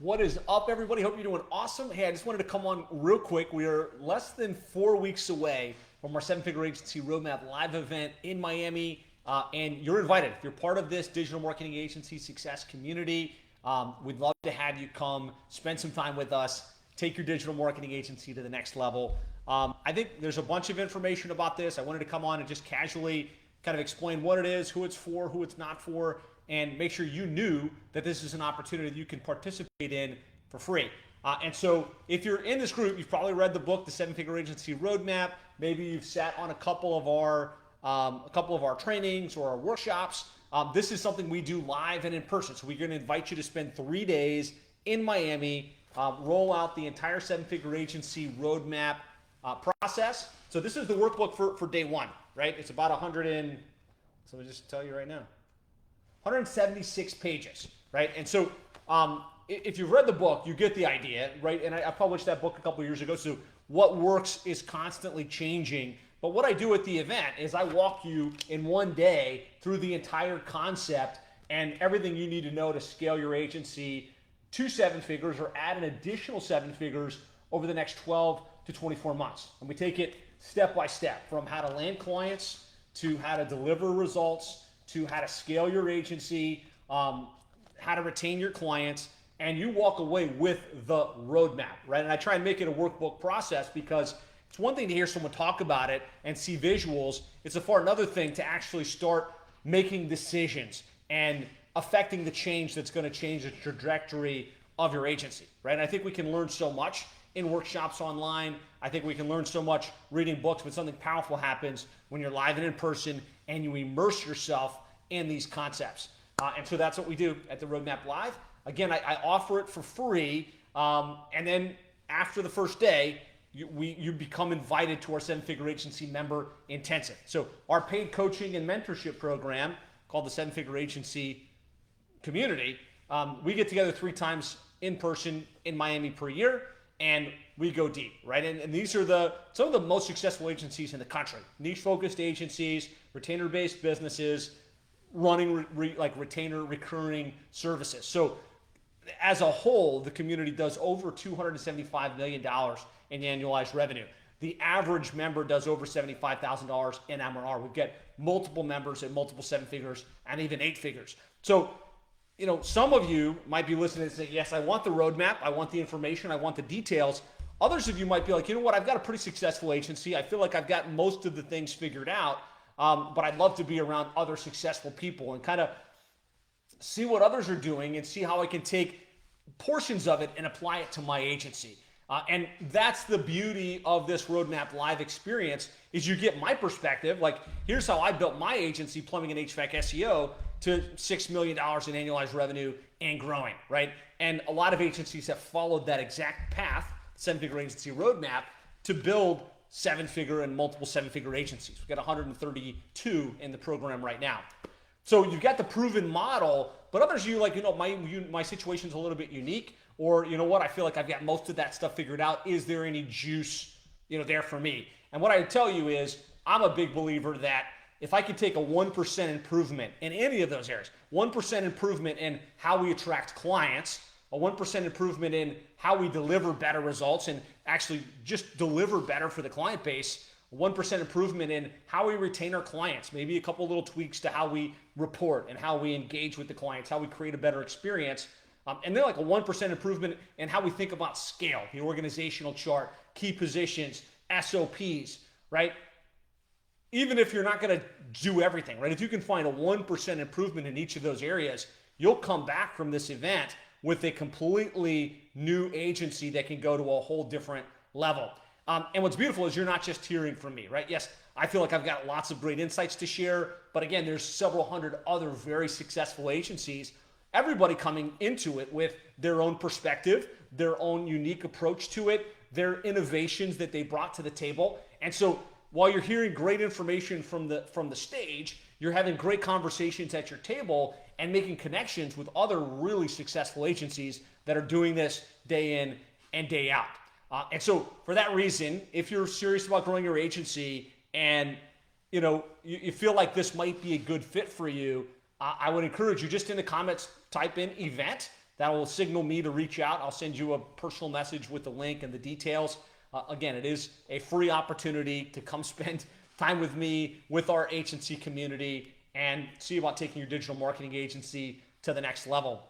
What is up, everybody? Hope you're doing awesome. Hey, I just wanted to come on real quick. We are less than 4 weeks away from our Seven Figure Agency Roadmap live event in Miami, and you're invited. If you're part of this digital marketing agency success community, we'd love to have you come spend some time with us, take your digital marketing agency to the next level. I think there's a bunch of information about this. I wanted to come on and just casually kind of explain what it is, who it's for, who it's not for, and make sure you knew that this is an opportunity that you can participate in for free. And so if you're in this group, you've probably read the book, The Seven Figure Agency Roadmap. Maybe you've sat on a couple of our trainings or our workshops. This is something we do live and in person. So we're going to invite you to spend 3 days in Miami, roll out the entire Seven Figure Agency Roadmap process. So this is the workbook for day one, right? It's about 100 and, so let me just tell you right now, 176 pages, right? And so if you've read the book, you get the idea, right? And I published that book a couple years ago. So what works is constantly changing. But what I do at the event is I walk you in one day through the entire concept and everything you need to know to scale your agency to seven figures or add an additional seven figures over the next 12 to 24 months. And we take it step by step from how to land clients to how to deliver results to how to scale your agency, how to retain your clients, and you walk away with the roadmap, right? And I try and make it a workbook process because it's one thing to hear someone talk about it and see visuals. It's a far another thing to actually start making decisions and affecting the change that's going to change the trajectory of your agency, right? And I think we can learn so much in workshops online. I think we can learn so much reading books, but something powerful happens when you're live and in person and you immerse yourself in these concepts. And so that's what we do at the Roadmap Live. Again, I offer it for free. And then after the first day, you become invited to our Seven Figure Agency Member Intensive. So our paid coaching and mentorship program called the Seven Figure Agency Community, we get together 3 times in person in Miami per year, and we go deep, right? And these are some of the most successful agencies in the country. Niche-focused agencies, retainer-based businesses, running retainer recurring services. So as a whole, the community does over $275 million in annualized revenue. The average member does over $75,000 in MRR. We get multiple members at multiple 7 figures and even 8 figures. So, some of you might be listening and say, yes, I want the roadmap. I want the information. I want the details. Others of you might be like, you know what? I've got a pretty successful agency. I feel like I've got most of the things figured out. But I'd love to be around other successful people and kind of see what others are doing and see how I can take portions of it and apply it to my agency. And that's the beauty of this Roadmap Live experience is you get my perspective. Like, here's how I built my agency, Plumbing and HVAC SEO, to $6 million in annualized revenue and growing, right? And a lot of agencies have followed that exact path, Seven Figure Agency Roadmap, to build 7-figure and multiple 7-figure agencies. We've got 132 in the program right now. So you've got the proven model, but others of you my situation's a little bit unique, or you know what, I feel like I've got most of that stuff figured out. Is there any juice, there for me? And what I would tell you is I'm a big believer that if I could take a 1% improvement in any of those areas, 1% improvement in how we attract clients, a 1% improvement in how we deliver better results and actually just deliver better for the client base, a 1% improvement in how we retain our clients, maybe a couple little tweaks to how we report and how we engage with the clients, how we create a better experience, and then like a 1% improvement in how we think about scale, the organizational chart, key positions, SOPs, right? Even if you're not going to do everything, right? If you can find a 1% improvement in each of those areas, you'll come back from this event with a completely new agency that can go to a whole different level. And what's beautiful is you're not just hearing from me, right? Yes, I feel like I've got lots of great insights to share, but again, there's several hundred other very successful agencies, everybody coming into it with their own perspective, their own unique approach to it, their innovations that they brought to the table. And so while you're hearing great information from the stage, you're having great conversations at your table and making connections with other really successful agencies that are doing this day in and day out. And so for that reason, if you're serious about growing your agency and you feel like this might be a good fit for you, I would encourage you just in the comments, type in event. That will signal me to reach out. I'll send you a personal message with the link and the details. Again, it is a free opportunity to come spend time with me, with our agency community, and see about taking your digital marketing agency to the next level.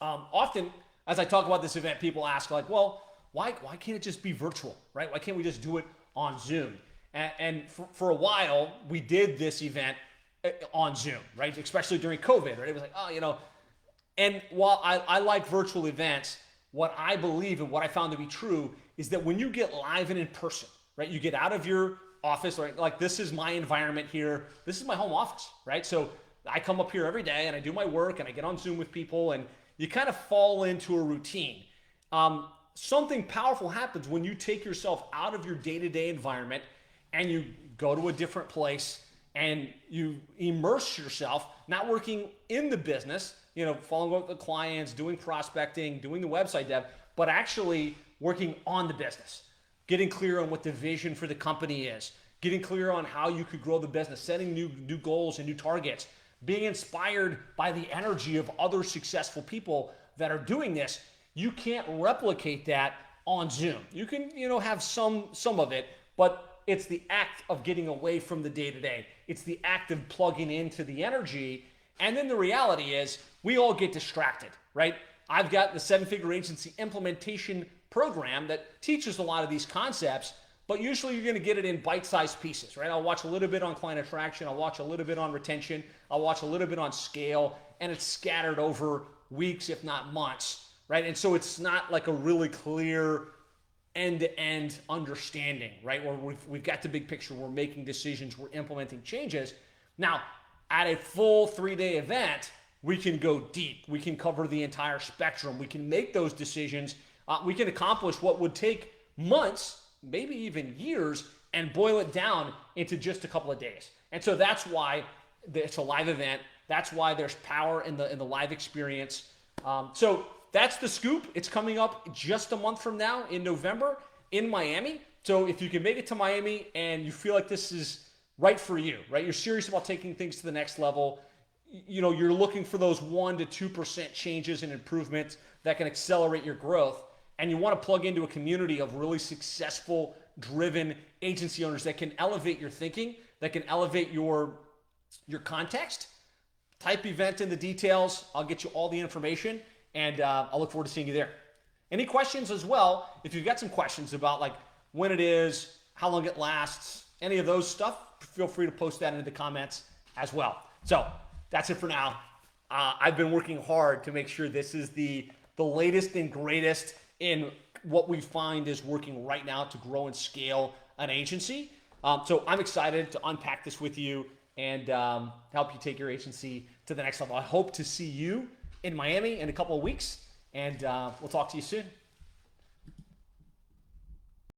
Often, as I talk about this event, people ask like, well, why can't it just be virtual, right? Why can't we just do it on Zoom? And for a while, we did this event on Zoom, right? Especially during COVID, right? It was like, oh, and while I like virtual events, what I believe and what I found to be true is that when you get live and in person, right? You get out of your office, right? Like this is my environment here. This is my home office, right? So I come up here every day and I do my work and I get on Zoom with people and you kind of fall into a routine. Something powerful happens when you take yourself out of your day-to-day environment and you go to a different place and you immerse yourself, not working in the business, following up with the clients, doing prospecting, doing the website dev, but actually working on the business, getting clear on what the vision for the company is, getting clear on how you could grow the business, setting new goals and new targets, being inspired by the energy of other successful people that are doing this. You can't replicate that on Zoom. You can, have some of it, but it's the act of getting away from the day-to-day. It's the act of plugging into the energy. And then the reality is we all get distracted, right? I've got the 7-Figure Agency implementation program that teaches a lot of these concepts, but usually you're going to get it in bite-sized pieces, right? I'll watch a little bit on client attraction. I'll watch a little bit on retention. I'll watch a little bit on scale, and it's scattered over weeks, if not months, right? And so it's not like a really clear end-to-end understanding, right? Where we've got the big picture, we're making decisions, we're implementing changes. Now, at a full 3-day event, we can go deep. We can cover the entire spectrum. We can make those decisions. We can accomplish what would take months, maybe even years, and boil it down into just a couple of days. And so that's why it's a live event. That's why there's power in the live experience. So that's the scoop. It's coming up just a month from now in November in Miami. So if you can make it to Miami and you feel like this is right for you, right? You're serious about taking things to the next level. You're looking for those 1% to 2% changes and improvements that can accelerate your growth. And you want to plug into a community of really successful, driven agency owners that can elevate your thinking, that can elevate your context. Type event in the details. I'll get you all the information, and I'll look forward to seeing you there. Any questions as well? If you've got some questions about like when it is, how long it lasts, any of those stuff, feel free to post that into the comments as well. So that's it for now. I've been working hard to make sure this is the latest and greatest in what we find is working right now to grow and scale an agency. So I'm excited to unpack this with you and help you take your agency to the next level. I hope to see you in Miami in a couple of weeks, and we'll talk to you soon.